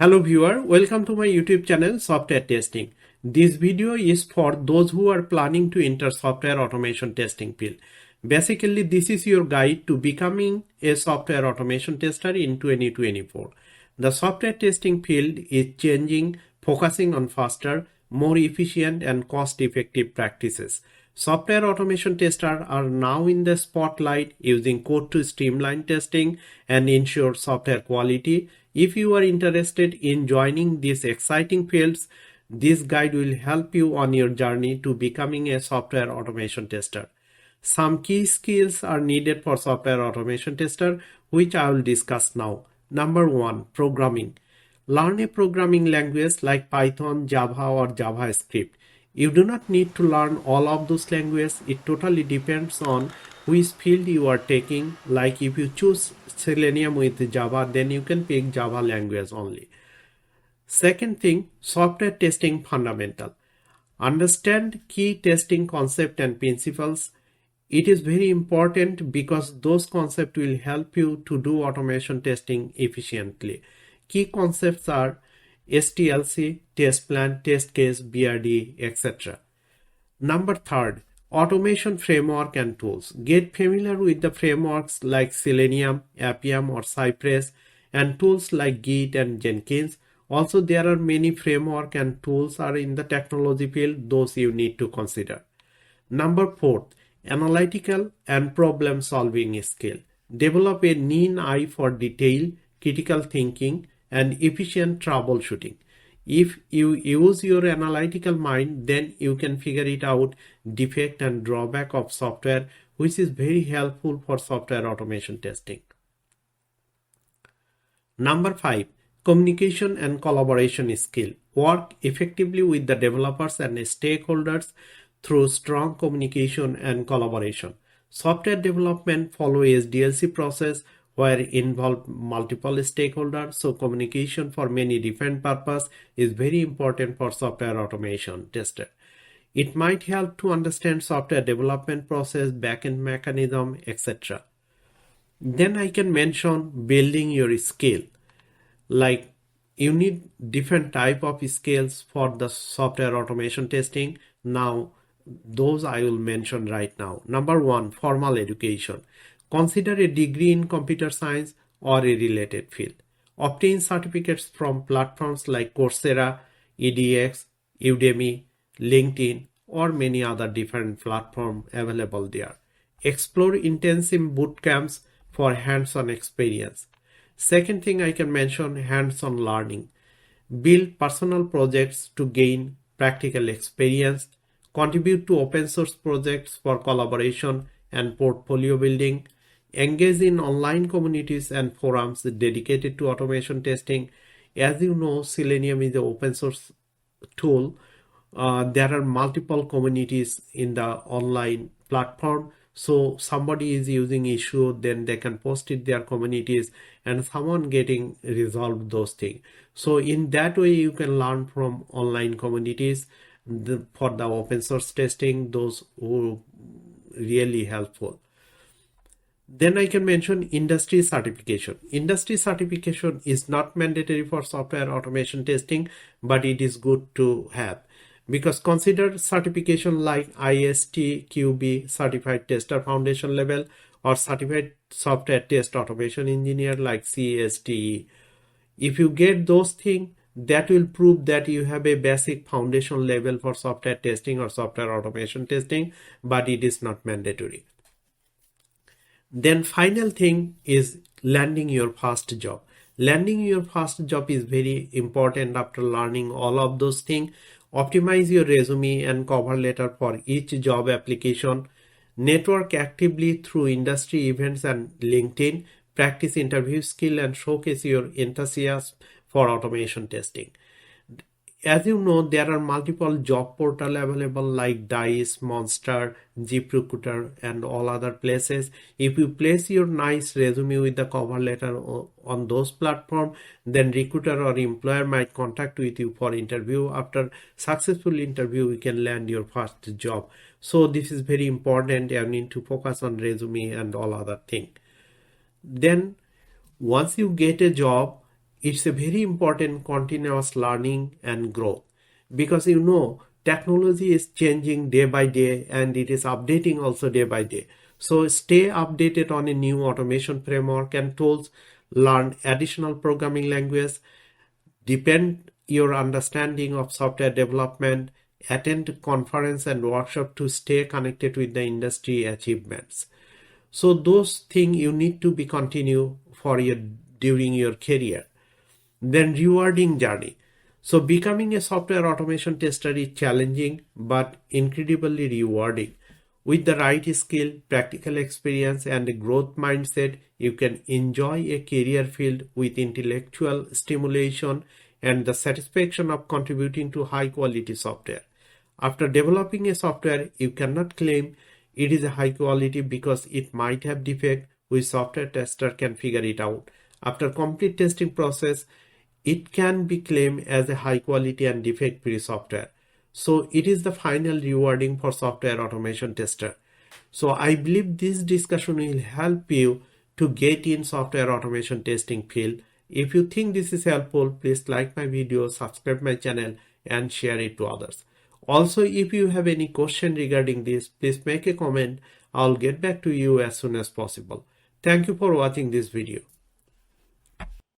Hello viewer, welcome to my YouTube channel Software Testing. This video is for those who are planning to enter software automation testing field. Basically, this is your guide to becoming a software automation tester in 2024. The software testing field is changing, focusing on faster, more efficient and cost-effective practices. Software automation testers are now in the spotlight using code to streamline testing and ensure software quality. If you are interested in joining these exciting fields, this guide will help you on your journey to becoming a software automation tester. Some key skills are needed for software automation tester, which I will discuss now. Number 1, programming. Learn a programming language like Python, Java or JavaScript. You do not need to learn all of those languages. It totally depends on which field you are taking. Like if you choose Selenium with Java, then you can pick Java language only. Second thing, software testing fundamental. Understand key testing concept and principles. It is very important because those concepts will help you to do automation testing efficiently. Key concepts are STLC, test plan, test case, BRD, etc. Number 3, automation framework and tools. Get familiar with the frameworks like Selenium, Appium or Cypress and tools like Git and Jenkins. Also, there are many framework and tools are in the technology field, those you need to consider. Number 4, analytical and problem solving skill. Develop a keen eye for detail, critical thinking and efficient troubleshooting. If you use your analytical mind, then you can figure it out defect and drawback of software, which is very helpful for software automation testing. Number 5, communication and collaboration skill. Work effectively with the developers and stakeholders through strong communication and collaboration. Software development follows SDLC process where involve multiple stakeholders, so communication for many different purposes is very important for software automation tester. It might help to understand software development process, backend mechanism, etc. Then I can mention building your skill. Like you need different type of skills for the software automation testing. Now those I will mention right now. Number 1, formal education. Consider a degree in computer science or a related field. Obtain certificates from platforms like Coursera, edX, Udemy, LinkedIn, or many other different platforms available there. Explore intensive boot camps for hands-on experience. Second thing I can mention, hands-on learning. Build personal projects to gain practical experience. Contribute to open source projects for collaboration and portfolio building. Engage in online communities and forums dedicated to automation testing. As you know, Selenium is an open source tool. There are multiple communities in the online platform. So somebody is using issue, then they can post it their communities and someone getting resolved those things. So in that way, you can learn from online communities for the open source testing, those who really helpful. Then I can mention industry certification. Industry certification is not mandatory for software automation testing, but it is good to have. Because consider certification like ISTQB, Certified Tester Foundation level, or Certified Software Test Automation Engineer like CSTE. If you get those things, that will prove that you have a basic foundation level for software testing or software automation testing, but it is not mandatory. Then final thing is landing your first job. Landing your first job is very important after learning all of those things. Optimize your resume and cover letter for each job application. Network actively through industry events and LinkedIn. Practice interview skill and showcase your enthusiasm for automation testing. As you know, there are multiple job portals available like Dice, Monster, ZipRecruiter and all other places. If you place your nice resume with the cover letter on those platforms, then recruiter or employer might contact with you for interview. After successful interview, you can land your first job. So this is very important. You need to focus on resume and all other things. Then once you get a job, it's a very important continuous learning and growth, because technology is changing day by day and it is updating also day by day. So stay updated on a new automation framework and tools, learn additional programming language, deepen your understanding of software development, attend conference and workshop to stay connected with the industry achievements. So those things you need to be continue for your during your career. Then rewarding journey. So becoming a software automation tester is challenging but incredibly rewarding. With the right skill, practical experience, and a growth mindset, you can enjoy a career filled with intellectual stimulation and the satisfaction of contributing to high quality software. After developing a software, you cannot claim it is a high quality because it might have defect, which software tester can figure it out. After complete testing process, it can be claimed as a high quality and defect free software. So it is the final rewarding for software automation tester. So I believe this discussion will help you to get in software automation testing field. If you think this is helpful, please like my video, subscribe my channel and share it to others. Also, if you have any question regarding this, please make a comment. I'll get back to you as soon as possible. Thank you for watching this video.